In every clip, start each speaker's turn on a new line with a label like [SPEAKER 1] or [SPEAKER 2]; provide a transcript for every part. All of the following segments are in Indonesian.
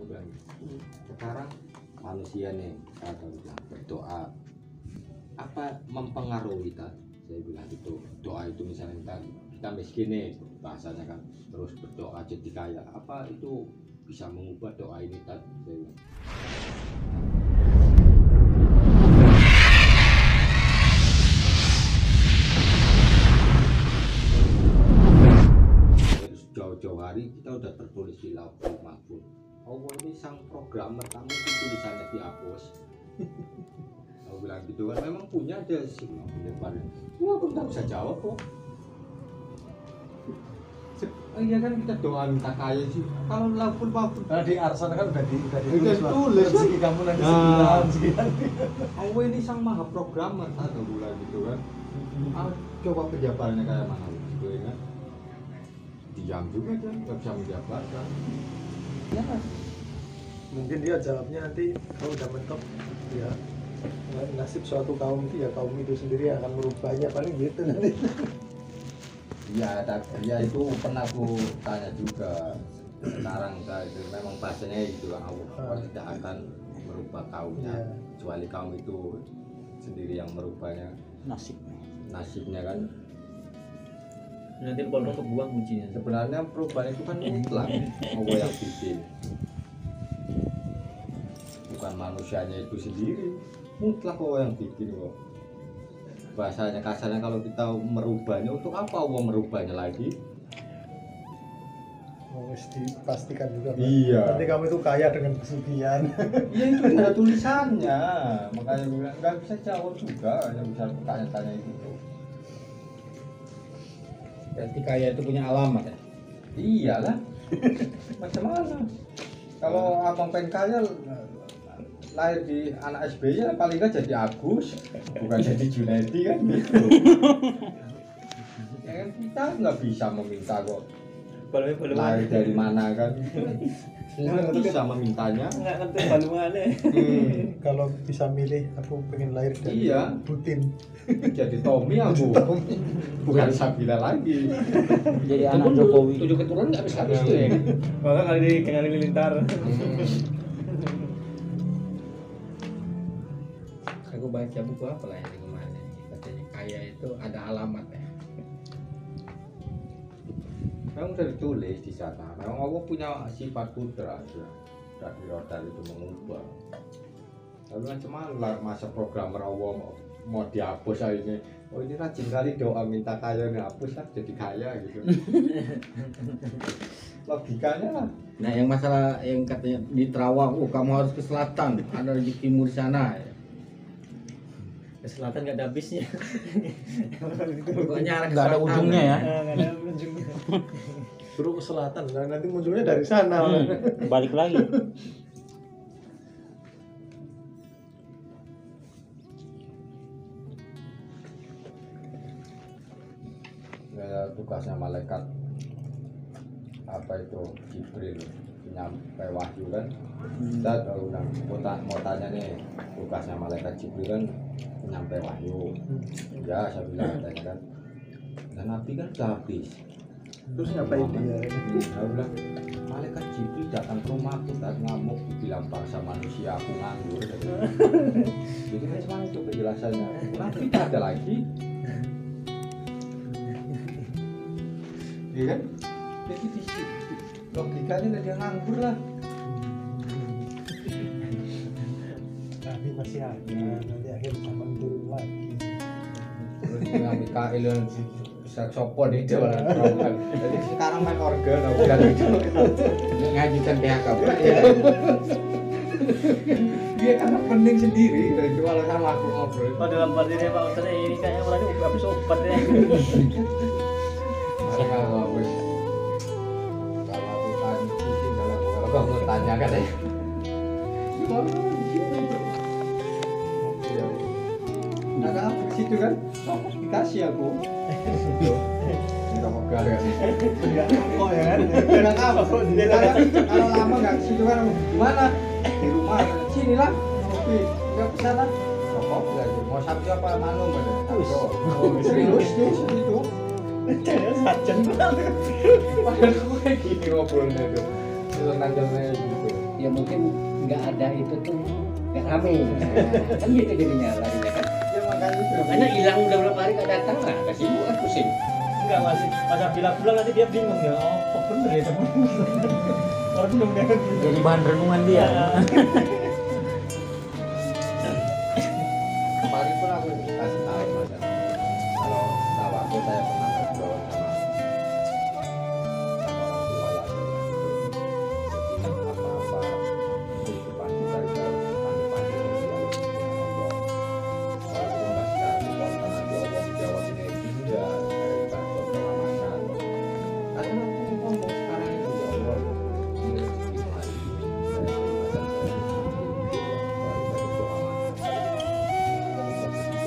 [SPEAKER 1] bilang sekarang manusia nih atau bilang berdoa apa mempengaruhi kita, saya bilang gitu. Doa itu misalnya kita miskin nih bahasanya kan, terus berdoa jadi kaya, apa itu bisa mengubah doa ini tadi, saya bilang. Jauh-jauh hari kita udah tertulis di Lauhul Mahfuz. Allah ini sang programmer, kamu itu tulisannya dihapus. Aku bilang gitu kan, memang punya ada sih penyebarnya. Wah, aku nggak bisa jawab kok. Iya kan kita doa minta kaya sih. Kalau Lauhul Mahfuz,
[SPEAKER 2] nah, di Arsan kan udah ditulis rezeki kamu nanti sekian.
[SPEAKER 1] Allah ini sang maha programmer, atau bilang gitu kan. Coba penjabarannya kayak mana gitu ya kan. Diam juga kan, nggak bisa menjabarkan. Ya kan?
[SPEAKER 2] Mungkin dia jawabnya nanti kalau udah mentok ya, nasib suatu kaum itu ya kaum itu sendiri akan merubahnya, paling gitu nanti.
[SPEAKER 1] Ya itu pernah aku tanya juga. Sekarang itu memang bahasanya gitu lah, Allah tidak akan merubah kaumnya, kecuali kaum itu sendiri yang merubahnya nasibnya kan.
[SPEAKER 3] Nanti kalau kebuang kuncinya.
[SPEAKER 1] Sebenarnya perubahan itu kan mutlak, Allah yang bikin, bukan manusianya itu sendiri, mutlak Allah yang bikin kok. Bahasanya kasarnya kalau kita merubahnya, untuk apa Allah merubahnya lagi?
[SPEAKER 2] Harus dipastikan juga.
[SPEAKER 1] Iya.
[SPEAKER 2] Nanti kamu itu kaya dengan pesugihan.
[SPEAKER 1] Iya itu ada tulisannya, makanya gue bilang nggak bisa jawab juga, hanya bisa tanya-tanya itu.
[SPEAKER 3] Berarti kaya itu punya alamat ya?
[SPEAKER 1] Iyalah, macam mana? Kalau abang pengen kaya, lahir di anak SBY ya paling nggak jadi Agus, bukan jadi Junaidi kan gitu. Ya kan kita nggak bisa meminta kok. Lahir dari mana kan? Nggak bisa memintanya.
[SPEAKER 3] Nggak ngerti balungannya.
[SPEAKER 2] Kalau bisa milih, aku pengen lahir dari Putin.
[SPEAKER 1] Jadi Tommy aku, bukan Sabila lagi.
[SPEAKER 3] Jadi anak Jokowi. 7 keturunan nggak bisa habis tuh ya. Maka kali Lilintar. Aku baca buku apa lah yang kemana? Katanya kaya itu ada alamat ya.
[SPEAKER 1] Memang sudah ditulis di sana. Memang Allah punya sifat kudrat ya. Dari roda itu mengubah. Lalu macam mana masa programmer Allah mau dihapus aja ini? Oh ini rajin kali doa minta kaya nih, hapus lah jadi kaya gitu. Logikanya lah.
[SPEAKER 3] Nah yang masalah yang katanya di Terawang, kamu harus ke selatan, ada rezekimu di sana. Ke selatan nggak ada habisnya. Pokoknya nggak ada ujungnya ya.
[SPEAKER 2] Nggak ada ujungnya. Suruh ke selatan, nah, nanti munculnya dari sana.
[SPEAKER 4] Balik lagi.
[SPEAKER 1] Ya, tugasnya malaikat apa itu Jibril nyampe wahyu kan. Kita mau tanya nih, tugasnya malaikat Jibril kan nyampe wahyu. Ya saya bilang tanya kan, dan Nabi kan udah habis.
[SPEAKER 2] Terus ngapain dia?
[SPEAKER 1] Saya bilang malaikat Jibril datang ke rumahku dan ngamuk, bilang bangsa manusia aku nganggur. Jadi macam mana itu penjelasannya? Nabi tak ada lagi. Iya kan? Jadi di logikanya dia nganggur lah.
[SPEAKER 2] Tapi masih ada, nanti akhir zaman turun lagi.
[SPEAKER 1] Terus dengan Mikael yang bisa sopon itu lah. Jadi sekarang main organ, organ itu ngajukan PHK. Dia kan pening sendiri dari jual sama aku ngobrol.
[SPEAKER 4] Oh dalam batinnya Pak Ustaz ini kayaknya berarti habis obat ya.
[SPEAKER 1] Kalau aku tanya pusing, kalau aku tanya katanya gimana gitu. Nah kan situ kan dikasih aku nggak mau gagal
[SPEAKER 2] Enggak kok ya kan?
[SPEAKER 1] nggak apa kalau lama nggak situ kan gimana di rumah sini lah kopi nggak kesana rokok nggak mau sabtu apa manu mana serius itu
[SPEAKER 2] Sajen banget.
[SPEAKER 1] padahal aku kayak gini ngobrolnya tuh jalan-jalannya gitu.
[SPEAKER 3] Ya
[SPEAKER 5] ya mungkin nggak ada itu tuh nggak rame. Nah, kan gitu jadinya larinya kan.
[SPEAKER 1] Ya makanya itu.
[SPEAKER 5] Makanya hilang udah berapa hari nggak datang lah, kasih sibuk kan pusing.
[SPEAKER 4] Enggak masih pas bilang pulang nanti dia bingung ya. Oh, kok bener ya teman. Orang bener-bener
[SPEAKER 3] Jadi bahan renungan dia.
[SPEAKER 1] Kemarin pun aku kasih tahu Mas. Kalau tahu aku saya pernah ngobrol sama orang tua lagi. Jadi apa-apa kehidupan kita itu harus pandai-pandai berdialog dengan Allah. Kalau itu nggak secara spontan nanti Allah menjawab ini tidak kayak contoh kelamasan. Karena aku ngomong sekarang itu ya Allah ini rezeki lagi. Saya terima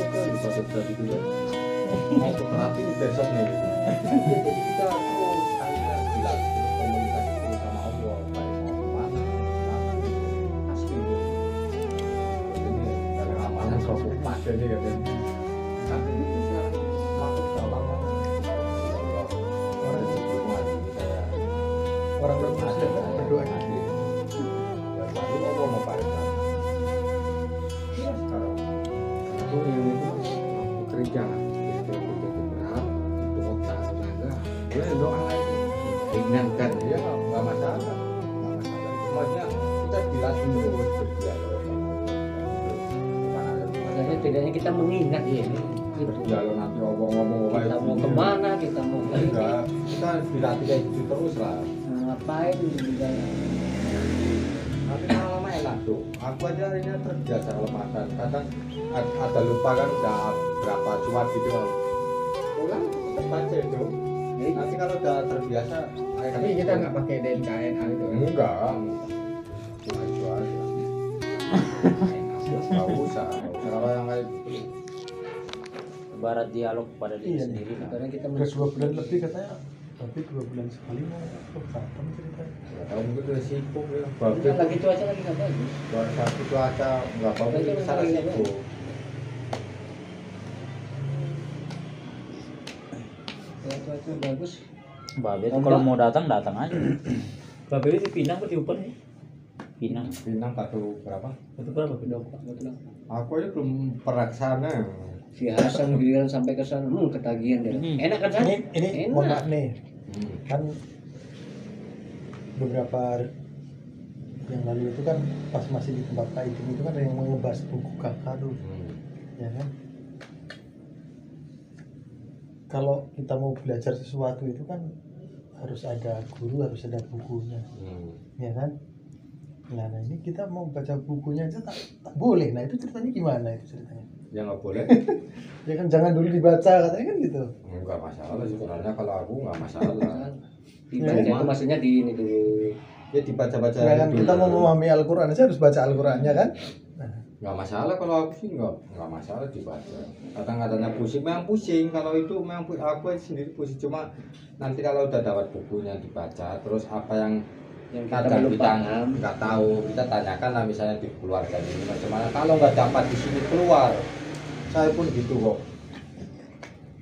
[SPEAKER 1] dan saya itu ya. Mau ke terapi besok nih. Jadi kita terus akhirnya bila komunikasi terus sama Allah baik mau kemana asli itu. Jadi dari amalan kok kupat jadi kan. Tapi itu sekarang masuk ke lama. Orang itu lagi saya
[SPEAKER 2] Orang bermuslim kan berdoa.
[SPEAKER 1] Ya baru Allah mau balik. Ya sekarang aku yang itu kerja itu berat itu otak tenaga gue doa lagi ringankan ya nggak masalah semuanya kita dilatih terus berdialog
[SPEAKER 5] Makanya tidaknya kita mengingat ya. Gitu.
[SPEAKER 1] berdialog nanti ngomong
[SPEAKER 5] Kita mau kemana, kita mau
[SPEAKER 1] enggak kita dilatih kayak gitu terus lah
[SPEAKER 5] ngapain juga.
[SPEAKER 1] nanti lama-lama enak tuh aku aja hari ini terbiasa kalau makan kadang ada lupa kan udah berapa cuat gitu pulang tetap baca itu nanti kalau udah terbiasa
[SPEAKER 3] Tapi kita nggak pakai DNKNA itu.
[SPEAKER 1] enggak cuma itu aja nggak usah kalau yang kayak gitu
[SPEAKER 4] barat dialog pada diri
[SPEAKER 2] Iya.
[SPEAKER 4] sendiri lah.
[SPEAKER 5] Karena kita
[SPEAKER 2] Udah 2 bulan lebih katanya, tapi 2 bulan sekali mau ke kapan ceritanya?
[SPEAKER 1] nggak tahu mungkin udah sibuk ya
[SPEAKER 5] Kan
[SPEAKER 1] babet
[SPEAKER 5] lagi cuaca lagi nggak bagus.
[SPEAKER 1] buat satu cuaca nggak apa-apa
[SPEAKER 5] Lagi
[SPEAKER 1] sana
[SPEAKER 5] lagi
[SPEAKER 1] sibuk
[SPEAKER 5] Ya cuaca bagus.
[SPEAKER 4] Babe tuh
[SPEAKER 5] Ombak.
[SPEAKER 4] kalau mau datang aja. Babe itu di Pinang apa di Upan nih? Pinang.
[SPEAKER 1] Pinang batu berapa
[SPEAKER 4] Itu berapa?
[SPEAKER 5] Betul.
[SPEAKER 1] aku aja belum pernah ke sana
[SPEAKER 5] Si Hasan giliran sampai ke sana, ketagihan dia.
[SPEAKER 4] Hmm.
[SPEAKER 5] Enak kan San?
[SPEAKER 2] Ini
[SPEAKER 5] Enak.
[SPEAKER 2] mohon maaf nih, kan beberapa yang lalu itu kan pas masih di tempat Pak Iding itu kan ada yang mengebahas buku kakak tuh, ya kan? Kalau kita mau belajar sesuatu itu kan harus ada guru, harus ada bukunya, ya kan? Nah ini kita mau baca bukunya aja tak boleh. Nah itu ceritanya gimana itu ceritanya?
[SPEAKER 1] ya nggak boleh
[SPEAKER 2] Ya kan jangan dulu dibaca katanya kan gitu.
[SPEAKER 1] nggak masalah sebenarnya kalau aku nggak masalah
[SPEAKER 5] Dibaca
[SPEAKER 2] Ya.
[SPEAKER 5] itu maksudnya di ini dulu.
[SPEAKER 1] ya dibaca-baca
[SPEAKER 2] Ya kan
[SPEAKER 1] dulu.
[SPEAKER 2] kita mau memahami Al-Quran aja harus baca Al-Qurannya kan?
[SPEAKER 1] nggak masalah kalau aku sih nggak masalah dibaca kadang-kadangnya pusing memang pusing kalau itu memang aku sendiri pusing cuma nanti kalau udah dapat bukunya dibaca terus apa yang
[SPEAKER 5] Yang kita
[SPEAKER 1] kadang
[SPEAKER 5] belum
[SPEAKER 1] kita
[SPEAKER 5] paham.
[SPEAKER 1] nggak tahu kita tanyakan lah misalnya di keluarga ini bagaimana kalau nggak dapat di sini keluar saya pun gitu kok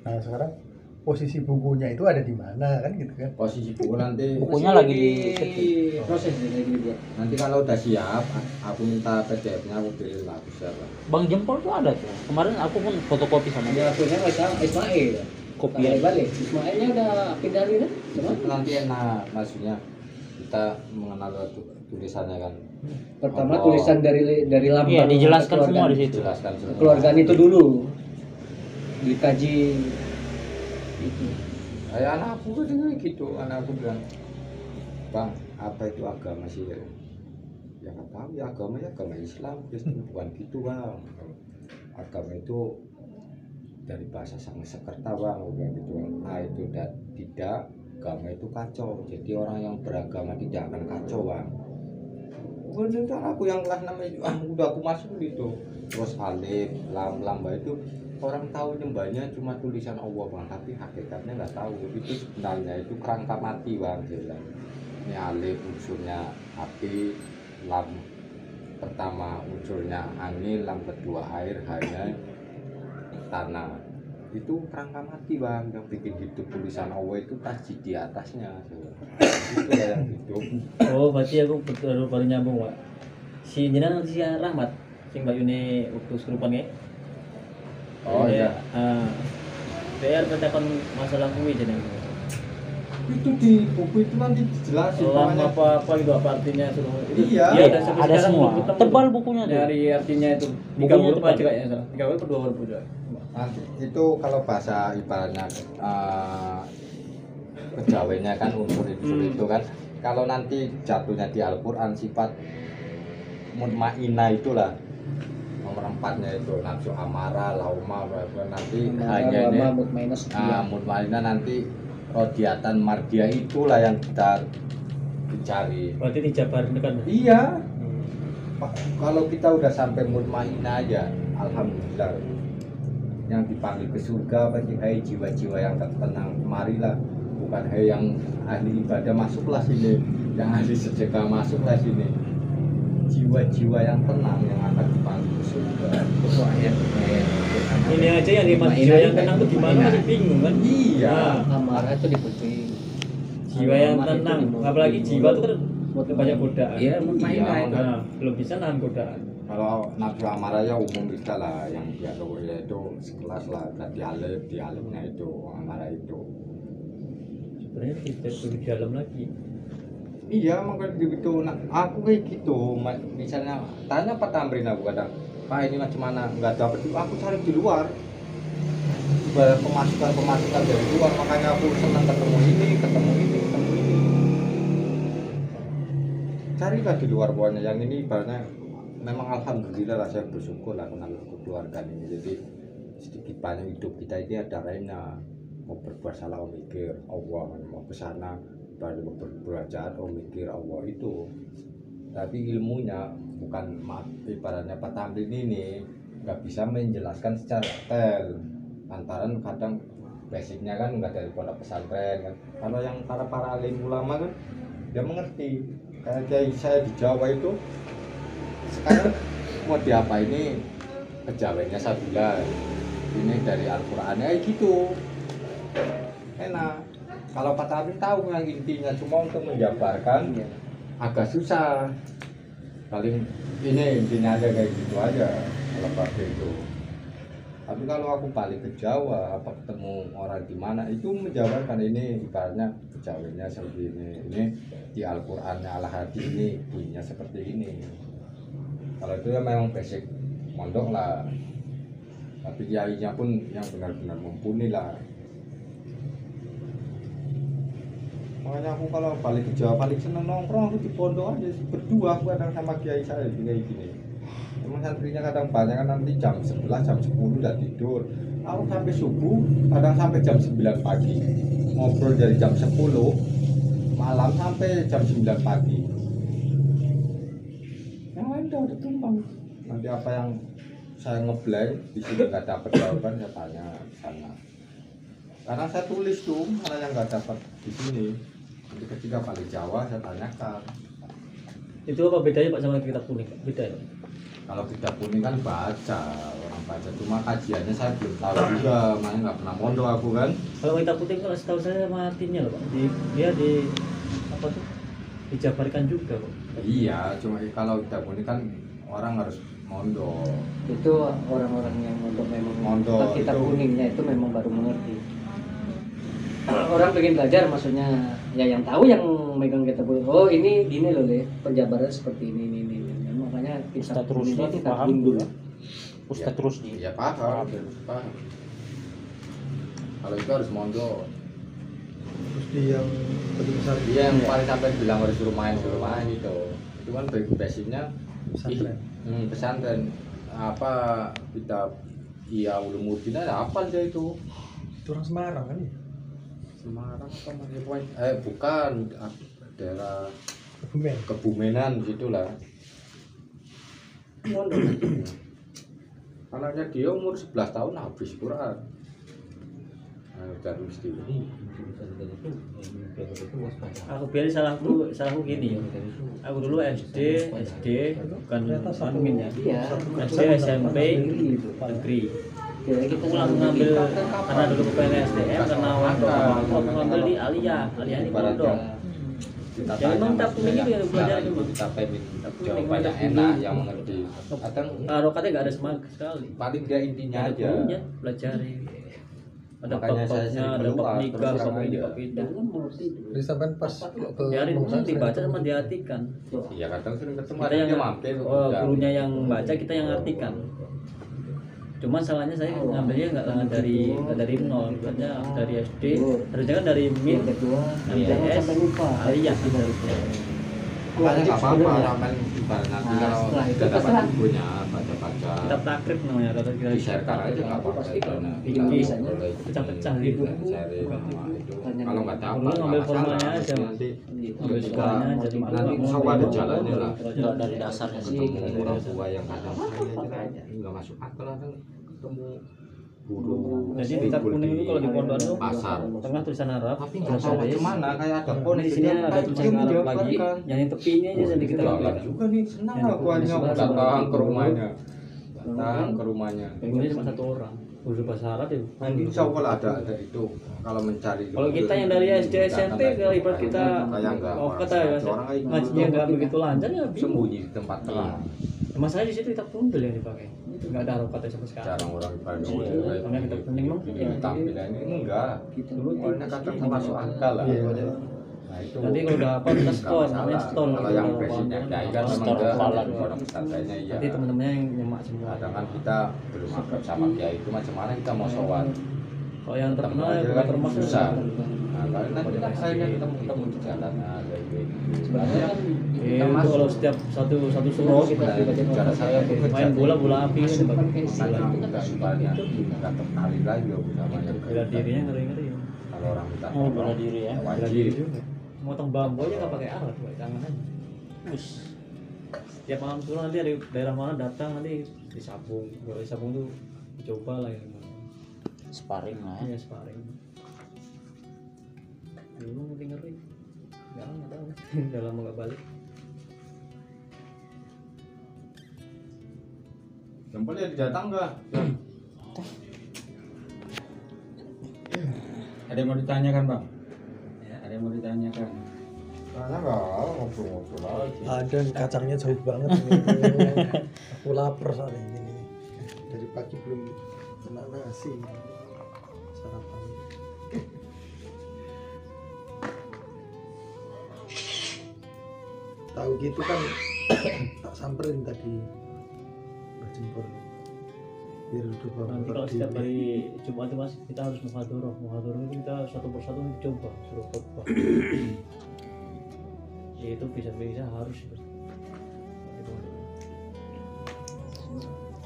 [SPEAKER 2] Nah sekarang posisi bukunya itu ada di mana kan gitu kan?
[SPEAKER 1] posisi buku nanti
[SPEAKER 4] Bukunya
[SPEAKER 5] Masih
[SPEAKER 4] lagi di
[SPEAKER 5] proses lagi dibuat.
[SPEAKER 1] nanti kalau udah siap aku minta PDF-nya aku kirim lah aku share lah
[SPEAKER 4] Bang Jempol tuh ada tuh. Kemarin aku pun fotokopi sama
[SPEAKER 5] Dia
[SPEAKER 4] dia.
[SPEAKER 5] punya Ismail.
[SPEAKER 4] Kopian.
[SPEAKER 5] Kopian balik. Ismailnya udah pindah lagi kan? Cuman
[SPEAKER 1] nanti enak maksudnya kita mengenal tulisannya kan
[SPEAKER 5] pertama
[SPEAKER 1] Allah.
[SPEAKER 5] tulisan dari lambang.
[SPEAKER 4] Iya, dijelaskan semua
[SPEAKER 5] kekeluargaan.
[SPEAKER 4] di situ.
[SPEAKER 1] jelaskan semua
[SPEAKER 5] Kekeluargaan itu dulu dikaji itu.
[SPEAKER 1] kayak anakku kan juga gitu anakku bilang bang apa itu agama sih ya nggak tahu ya agama Islam Kristen bukan gitu bang agama itu dari bahasa Sanskerta bang bukan gitu nah itu tidak agama itu kacau jadi orang yang beragama tidak akan kacau bang bener kan aku yang kelas namanya udah aku masuk gitu terus alif lam lamba itu orang tahu nyembahnya cuma tulisan Allah bang tapi hakikatnya nggak tahu itu sebenarnya itu kerangka mati bang dia bilang ini alif unsurnya api lam pertama unsurnya angin lam kedua air hanya tanah itu kerangka mati bang, yang bikin hidup tulisan Allah itu tasjid di atasnya. Itu yang hidup.
[SPEAKER 4] Oh, berarti aku baru nyambung, Pak. Si jenengan si Rahmat sing Mbak Yuni waktu serupan ya.
[SPEAKER 1] Oh iya.
[SPEAKER 4] PR pentakon masalah kuwi jenengan.
[SPEAKER 1] Itu di buku itu nanti dijelasin
[SPEAKER 4] Selang
[SPEAKER 1] namanya.
[SPEAKER 4] apa itu apa artinya suruh itu.
[SPEAKER 1] Iya.
[SPEAKER 4] Iya, dan sampai
[SPEAKER 5] Ada
[SPEAKER 4] sekarang
[SPEAKER 5] semua.
[SPEAKER 4] belum ketemu.
[SPEAKER 5] Tebal bukunya tuh.
[SPEAKER 4] Dari artinya itu 3
[SPEAKER 5] Bukunya
[SPEAKER 4] huruf
[SPEAKER 5] tebal.
[SPEAKER 4] aja kayaknya salah. 3 huruf atau 2 huruf aja.
[SPEAKER 1] Nanti itu kalau bahasa ibaratnya kejawennya kan unsur itu kan. Kalau nanti jatuhnya di Al-Qur'an sifat mutmainah itulah nomor 4-nya itu nafsu amarah, lauma, nanti hanya ini mutmainah nanti rodiatan mardia itulah yang kita dicari.
[SPEAKER 4] Berarti dijabarin kan.
[SPEAKER 1] Iya. Pak, kalau kita udah sampai mutmainah aja, alhamdulillah. Yang dipanggil ke surga pasti hai jiwa-jiwa yang tenang, marilah. Bukan hai yang ahli ibadah masuklah sini, yang ahli sedekah masuklah sini. Jiwa-jiwa yang tenang yang akan dipanggil ke surga.
[SPEAKER 3] Itu ayat
[SPEAKER 4] Ini aja yang dimaksud jiwa yang tenang itu gimana masih bingung kan?
[SPEAKER 1] Iya.
[SPEAKER 5] Amarah itu dipuji.
[SPEAKER 4] Jiwa yang tenang, apalagi jiwa itu kan banyak godaan.
[SPEAKER 3] Iya, mutmainah
[SPEAKER 1] Iya,
[SPEAKER 3] itu.
[SPEAKER 4] Nah, belum bisa nahan godaan.
[SPEAKER 1] Kalau nafsu amarah ya umum kita lah, yang biasa itu sekelas lah, di alimnya itu amarah itu.
[SPEAKER 4] Sebenarnya kita lebih dalam lagi.
[SPEAKER 1] Iya, makanya gitu. Nah, aku kayak gitu. Misalnya tanya Pak Tamrin aku kadang, Pak ini macam mana? Nggak dapat. Aku cari di luar. Pemasukan dari luar. Makanya aku senang ketemu ini. Carilah di luar pokoknya. Yang ini ibaratnya memang alhamdulillah lah, saya bersyukur lah kenal keluarga ini. Jadi sedikit banyak hidup kita ini ada lainnya. Mau berbuat salah, mikir Allah, mau ke sana baru berbuat jahat, mikir Allah itu. Tapi ilmunya bukan ibaratnya Pak Tamrin ini nggak bisa menjelaskan secara detail. Lantaran kadang basicnya kan nggak dari pondok pesantren kan. Kalau yang para alim ulama kan dia mengerti. Kayak kiai saya di Jawa itu sekarang mau diapa ini kejawennya Sabila ini dari Al-Qur'an ya gitu. Enak. Kalau Pak Tamrin tahu yang intinya cuma untuk menjabarkan agak susah. Paling ini intinya aja kayak gitu aja kalau pakai itu. Tapi kalau aku balik ke Jawa, apa ketemu orang di mana itu menjabarkan ini ibaratnya kejawennya seperti ini di Al-Qur'annya Al-Hadi ini bunyinya seperti ini. Kalau itu ya memang basic mondok lah. Tapi kiainya pun yang benar-benar mumpuni lah. Makanya aku kalau balik ke Jawa paling seneng nongkrong aku di pondok aja berdua aku kadang sama kiai saya kayak gini. Emang santrinya kadang banyak kan nanti jam 11 jam 10 udah tidur. Aku sampai subuh kadang sampai jam 9 pagi. Ngobrol dari jam 10 malam sampai jam 9 pagi. Yang lain udah tumpang. Nanti apa yang saya ngeblank di sini nggak dapat jawaban saya tanya di sana. Karena saya tulis tuh mana yang nggak dapat di sini. Nanti ketika balik Jawa saya tanyakan.
[SPEAKER 4] Itu apa bedanya Pak sama kitab kuning? Beda ya?
[SPEAKER 1] Kalau kitab kuning kan baca, orang baca, cuma kajiannya saya belum tahu juga, makanya nggak pernah mondok aku kan.
[SPEAKER 4] Kalau kitab putih kalau setahu saya matinya loh Pak. Dia di apa tuh? Dijabarkan juga kok.
[SPEAKER 1] Iya, cuma kalau kitab kuning kan orang harus mondok.
[SPEAKER 5] Itu orang-orang yang memang
[SPEAKER 1] Mondok
[SPEAKER 5] kitab
[SPEAKER 1] itu.
[SPEAKER 5] kuningnya itu memang baru mengerti. Orang pengen belajar maksudnya ya yang tahu yang megang kitab kuning. Oh ini gini loh Le, penjabaran seperti ini. Makanya
[SPEAKER 6] Ustadz
[SPEAKER 5] kitab kuning
[SPEAKER 6] Rusdi
[SPEAKER 5] itu
[SPEAKER 6] paham
[SPEAKER 5] kuning
[SPEAKER 6] dulu.
[SPEAKER 5] dulu.
[SPEAKER 6] Ustadz Rusdi.
[SPEAKER 1] Iya paham, paham. Kalau itu harus mondok.
[SPEAKER 2] Terus di yang lebih besar
[SPEAKER 1] Dia yang paling sampai bilang harus suruh main gitu. Itu kan basicnya
[SPEAKER 2] pesantren.
[SPEAKER 1] Pesantren apa kita iya Ulumuddin ada apa aja itu.
[SPEAKER 2] Itu orang Semarang kan ya?
[SPEAKER 1] Semarang apa namanya? Bukan daerah
[SPEAKER 2] Kebumen.
[SPEAKER 1] Kebumenan gitulah. Mondok. Anaknya dia umur 11 tahun habis Quran. Darul Mesti.
[SPEAKER 4] Aku biar salahku gini ya. Aku dulu SD bukan mungkin ya.
[SPEAKER 5] Iya.
[SPEAKER 4] SD SMP
[SPEAKER 5] itu.
[SPEAKER 4] negeri.
[SPEAKER 5] Jadi kita
[SPEAKER 4] Aku langsung ngambil karena dulu ke PNSDM karena waktu aku ngambil di Alia ini pondok.
[SPEAKER 1] Kita
[SPEAKER 4] Ya, memang
[SPEAKER 1] tanya
[SPEAKER 4] tak
[SPEAKER 1] maksudnya
[SPEAKER 4] ini dia belajar
[SPEAKER 1] sekarang
[SPEAKER 4] dulu.
[SPEAKER 1] kita pengen jawabannya enak yang mengerti. Kadang
[SPEAKER 4] Rokatnya nggak ada semangat sekali.
[SPEAKER 1] paling dia intinya
[SPEAKER 4] Ada
[SPEAKER 1] aja.
[SPEAKER 4] gurunya, pelajari. Ada
[SPEAKER 1] Makanya saya
[SPEAKER 4] bab-babnya,
[SPEAKER 1] sering
[SPEAKER 4] ada
[SPEAKER 1] keluar,
[SPEAKER 4] bab nikah,
[SPEAKER 1] terus
[SPEAKER 4] bab
[SPEAKER 1] terang
[SPEAKER 4] ini,
[SPEAKER 1] aja.
[SPEAKER 4] bab itu.
[SPEAKER 5] dan kan mengerti itu.
[SPEAKER 2] Jadi sampai pas kalau ke
[SPEAKER 4] Ya, itu
[SPEAKER 2] Mongsan
[SPEAKER 4] dibaca sama diartikan.
[SPEAKER 1] Iya kadang sering ketemu
[SPEAKER 4] Kita
[SPEAKER 1] ada
[SPEAKER 4] yang
[SPEAKER 1] dia mampir.
[SPEAKER 4] gurunya yang baca, kita yang artikan. Cuman salahnya saya ngambilnya nggak dari nol, katanya dari SD, harusnya kan dari min,
[SPEAKER 5] Yang kedua,
[SPEAKER 4] MTS,
[SPEAKER 5] jangan sampai lupa.
[SPEAKER 4] Alia harusnya.
[SPEAKER 1] Makanya nggak apa-apa
[SPEAKER 5] Sebenarnya.
[SPEAKER 1] ramen ibarat nanti
[SPEAKER 5] Nah,
[SPEAKER 1] kalau
[SPEAKER 5] setelah itu
[SPEAKER 1] kita dapat
[SPEAKER 5] terserah.
[SPEAKER 1] bukunya baca-baca.
[SPEAKER 4] Kitab takrib namanya, kata kita
[SPEAKER 1] Di-share aja nggak apa-apa.
[SPEAKER 5] Pasti kalau
[SPEAKER 1] Karena
[SPEAKER 5] bikin
[SPEAKER 1] kita
[SPEAKER 5] tulisannya
[SPEAKER 1] boleh
[SPEAKER 4] pecah-pecah
[SPEAKER 1] bikin
[SPEAKER 4] gitu.
[SPEAKER 1] share sama itu. Kalau nggak dapat
[SPEAKER 4] Dulu ngambil
[SPEAKER 1] nggak
[SPEAKER 4] formanya
[SPEAKER 1] masalah.
[SPEAKER 4] aja, Mas.
[SPEAKER 1] Nanti
[SPEAKER 4] Ambil
[SPEAKER 1] ketika
[SPEAKER 4] sekolahnya aja di
[SPEAKER 1] nanti insya Allah ada jalannya lah.
[SPEAKER 4] Nggak dari dasarnya sih.
[SPEAKER 1] Ketemu orang tua yang kadang saya aja nggak masuk akal kan ketemu guru.
[SPEAKER 4] Jadi kitab kuning itu kalau di pondok itu
[SPEAKER 1] pasar.
[SPEAKER 4] tengah tulisan Arab,
[SPEAKER 1] Tapi nggak tahu macam mana kayak ada pon
[SPEAKER 4] di sini ada tulisan Arab lagi, yang di tepinya aja jadi kita
[SPEAKER 1] Jalan
[SPEAKER 4] lihat.
[SPEAKER 1] juga nih senang
[SPEAKER 4] Yang
[SPEAKER 1] aku hanya
[SPEAKER 4] sebelah
[SPEAKER 1] datang
[SPEAKER 4] sama
[SPEAKER 1] ke rumahnya. Datang ke rumahnya.
[SPEAKER 4] Gurunya cuma satu orang, guru bahasa Arab ya.
[SPEAKER 1] Nanti insya Allah ada itu kalau mencari.
[SPEAKER 4] Kalau kita yang dari SD SMP kalau ibarat kita mau kata ya ngajinya nggak begitu lancar ya bingung.
[SPEAKER 1] sembunyi di tempat terang.
[SPEAKER 4] Masalahnya di situ kitab tundul yang dipakai, nggak ada harokatnya sama sekali.
[SPEAKER 1] Jarang orang pada
[SPEAKER 4] Karena kita kuning memang
[SPEAKER 1] tampilannya enggak.
[SPEAKER 5] Dulu
[SPEAKER 1] Soalnya kadang masuk akal lah.
[SPEAKER 2] Iya.
[SPEAKER 1] Nah itu.
[SPEAKER 4] nanti kalau udah apa kita
[SPEAKER 1] nggak
[SPEAKER 4] store,
[SPEAKER 1] masalah.
[SPEAKER 4] namanya store.
[SPEAKER 1] Kalau yang basicnya dai kan memang
[SPEAKER 4] Store
[SPEAKER 1] udah
[SPEAKER 4] hafalan.
[SPEAKER 1] orang pesantrennya iya.
[SPEAKER 4] Nanti teman-temannya yang nyemak semua.
[SPEAKER 1] Kadang kan kita belum akrab sama kiai itu macam mana kita mau sowan.
[SPEAKER 4] Kalau yang
[SPEAKER 1] Ketemu
[SPEAKER 4] terkenal
[SPEAKER 1] aja
[SPEAKER 4] ya
[SPEAKER 1] kan
[SPEAKER 4] termasuk
[SPEAKER 1] susah. Nah, kalau nanti kan saya ketemu di jalan ada
[SPEAKER 5] sebenarnya kan
[SPEAKER 4] itu kalau setiap satu surau
[SPEAKER 5] kita
[SPEAKER 1] Nah,
[SPEAKER 5] dibacain
[SPEAKER 1] cara
[SPEAKER 5] orang
[SPEAKER 1] saya itu
[SPEAKER 4] main bola api kan
[SPEAKER 5] Masuk
[SPEAKER 4] dipakai.
[SPEAKER 5] pakai
[SPEAKER 1] makanya
[SPEAKER 5] itu kan
[SPEAKER 1] kita ibaratnya nggak tertarik lagi loh sama yang
[SPEAKER 4] Bela dirinya ngeri-ngeri.
[SPEAKER 1] kalau orang kita
[SPEAKER 4] Oh, bela diri ya. Bela
[SPEAKER 1] wajib
[SPEAKER 4] diri juga. Motong bambu aja nggak pakai alat, pakai tangan aja. Setiap malam turun nanti dari daerah mana datang nanti disabung. Kalau disabung tuh dicoba lah ini.
[SPEAKER 3] Sparring lah
[SPEAKER 4] Iya sparring. Dulu ngeri-ngeri. Sekarang nggak tahu. Udah lama nggak balik.
[SPEAKER 1] jempolnya datang nggak
[SPEAKER 3] Ada yang mau ditanyakan bang? Ya, ada yang mau ditanyakan.
[SPEAKER 1] karena nggak ngobrol-ngobrol aja
[SPEAKER 2] Ada kacangnya jauh banget ini. Aku lapar soalnya ini. Dari pagi belum kena nasi. Sarapan. Tahu gitu kan tak samperin tadi Mbak Jempol. Biar udah bawa
[SPEAKER 4] Nanti
[SPEAKER 2] motor
[SPEAKER 4] kalau
[SPEAKER 2] di-
[SPEAKER 4] setiap hari Jumat itu mas kita harus muhadharah. Muhadharah itu kita satu persatu coba suruh khotbah. Ya itu bisa harus.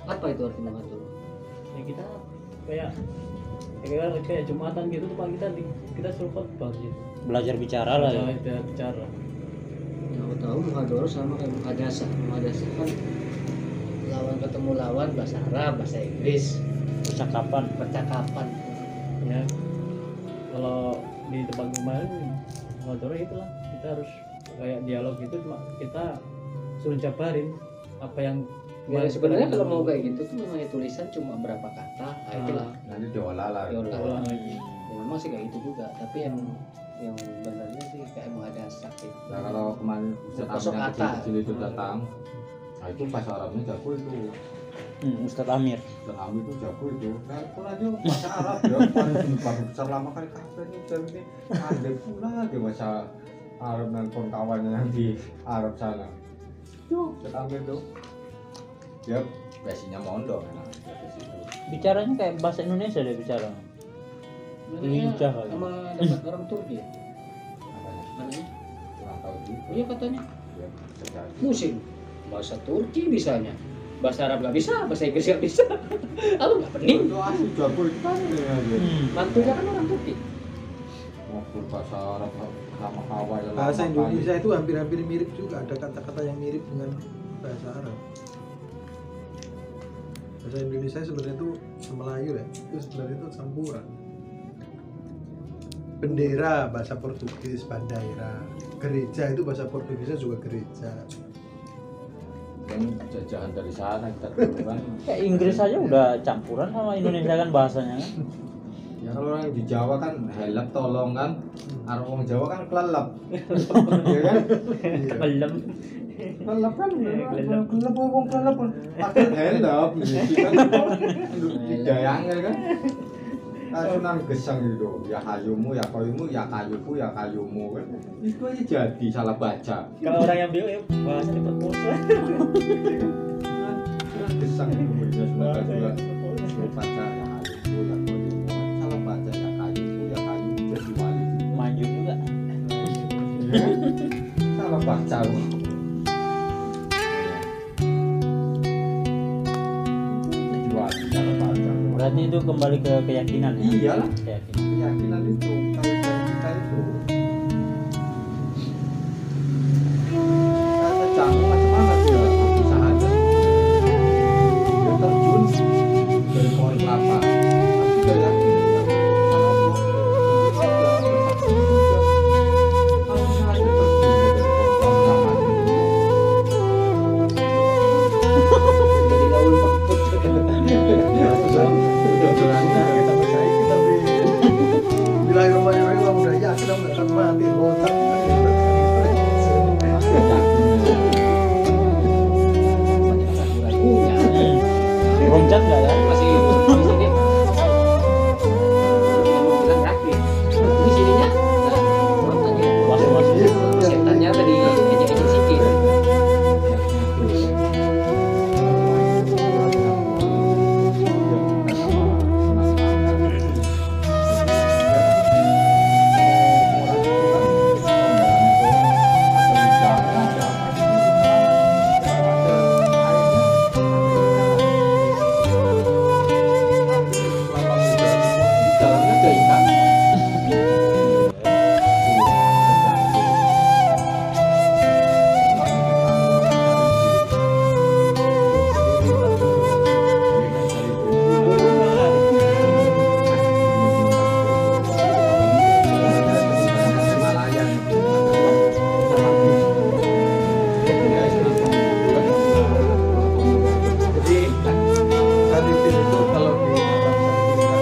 [SPEAKER 5] apa itu artinya mengatur?
[SPEAKER 4] Ya kita kayak Jumatan gitu tuh Pak kita suruh khotbah gitu.
[SPEAKER 3] Belajar bicara lah ya.
[SPEAKER 4] Kita bicara.
[SPEAKER 5] Tahu muhadharah sama kayak muhadasah. Muhadasah kan lawan ketemu lawan bahasa Arab, bahasa Inggris, percakapan.
[SPEAKER 4] Ya kalau di tempat kemarin muhadharah itulah kita harus kayak dialog gitu cuma kita suruh jabarin apa yang
[SPEAKER 5] Ya, sebenarnya kalau mau kayak gitu tuh namanya tulisan cuma berapa kata, nah itulah.
[SPEAKER 1] nanti diolah lah
[SPEAKER 5] Diolah.
[SPEAKER 4] lagi.
[SPEAKER 5] Ya, memang sih kayak gitu juga, tapi yang benernya sih kayak muhadasah gitu.
[SPEAKER 1] nah kalau kemarin
[SPEAKER 5] Kosong
[SPEAKER 1] Ustadz
[SPEAKER 5] kata.
[SPEAKER 1] kecil itu datang nah itu bahasa Arabnya jago itu
[SPEAKER 3] Ustadz Amir.
[SPEAKER 1] dan Ami itu jago itu nah pun aja bahasa Arab ya paling baru besar lama kali kafe ini jam ini ada pula dia bahasa Arab dan kawan-kawannya yang di Arab sana yuk Ustadz Amir tuh dia basinya mondok nah, dia basinya.
[SPEAKER 3] Bicaranya kayak bahasa Indonesia dia bicara. Lincah kali.
[SPEAKER 5] Sama dapat orang Turki ya?
[SPEAKER 1] Makanya,
[SPEAKER 5] Katanya.
[SPEAKER 1] kurang tahu juga
[SPEAKER 5] Iya katanya.
[SPEAKER 1] dia bisa jadi.
[SPEAKER 5] Musim. Bahasa Turki bisanya. Bahasa Arab nggak bisa, bahasa Inggris nggak bisa. Aku nggak pening.
[SPEAKER 1] Itu asli jago itu kan ya dia.
[SPEAKER 5] Mantunya kan orang Turki.
[SPEAKER 1] Ngobrol bahasa Arab sama kawan yang
[SPEAKER 2] Bahasa
[SPEAKER 1] lama
[SPEAKER 2] Indonesia
[SPEAKER 1] kali.
[SPEAKER 2] itu hampir-hampir mirip juga, ada kata-kata yang mirip dengan bahasa Arab. Bahasa Indonesia sebenarnya itu Melayu ya, itu sebenarnya itu campuran. Bendera bahasa Portugis, bandaira. Gereja itu bahasa Portugisnya juga gereja.
[SPEAKER 1] yang kan jajahan dari sana kita dulu kan.
[SPEAKER 4] Kayak Inggris aja udah campuran sama Indonesia kan bahasanya kan.
[SPEAKER 1] Ya kalau orang di Jawa kan helep tolong kan, orang Jawa kan kelelep, ya kan?
[SPEAKER 4] Belum.
[SPEAKER 1] Kelelep kan, kelelep wong kelelep pakai helep, gitu kan? Didayangnya kan? Sunan Geseng gitu, ya hayumu, ya kayumu, ya kayuku, ya kayumu kan? Itu aja jadi salah baca.
[SPEAKER 4] Kalau orang yang bingung ya bahasa diperkosa.
[SPEAKER 1] Sunan Geseng itu ya Sunan Geseng suruh baca ya hayuku, ya kayumu, salah baca ya kayuku, ya kayumu jadi wali.
[SPEAKER 4] Maju juga.
[SPEAKER 1] Ya, salah baca loh. Wali salah baca.
[SPEAKER 4] Berarti itu kembali ke keyakinan ya.
[SPEAKER 1] Iyalah.
[SPEAKER 4] Keyakinan.
[SPEAKER 1] Keyakinan itu kalau kita itu kata jangan macam-macam dia bisa aja dia terjun dari pohon kelapa tapi dia yakin kalau bersaksi juga kalau misalnya terjun dari pohon kelapa
[SPEAKER 5] Jadi gaul pakut.
[SPEAKER 1] udah berani
[SPEAKER 2] Kita bersaing, kita bilang rumahnya memang udah yakin aku nggak akan mati otak.
[SPEAKER 4] Loncat nggak ya?
[SPEAKER 5] Masih di sini. Mau bilang yakin. Di sininya
[SPEAKER 4] Was-was.
[SPEAKER 5] setannya tadi ejek-ejek sikit.
[SPEAKER 1] Dalamnya ada ikan.
[SPEAKER 2] Jadi hadis itu kalau di Arab Saudi itu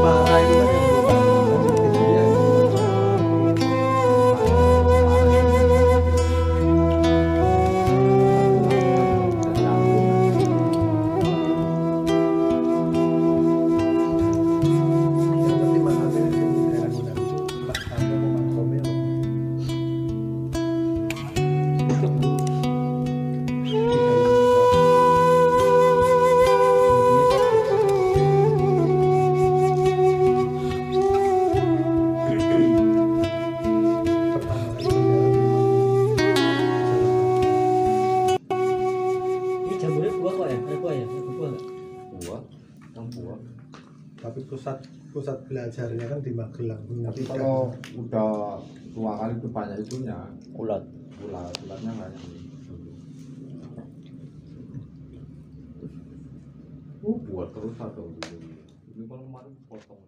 [SPEAKER 2] parah itu kan yang yang penting masalahnya di daerah Gunung itu masalahnya mau makomnya
[SPEAKER 4] Ini jamurnya buah kok ya? Ada buah ya? Ada buah nggak?
[SPEAKER 1] buah, yang buah.
[SPEAKER 2] tapi pusat belajarnya kan di Magelang.
[SPEAKER 1] Tapi kalau udah tua kali itu banyak itunya,
[SPEAKER 4] Ulat.
[SPEAKER 1] ulatnya banyak. Buat terus atau ini kalau kemarin potong.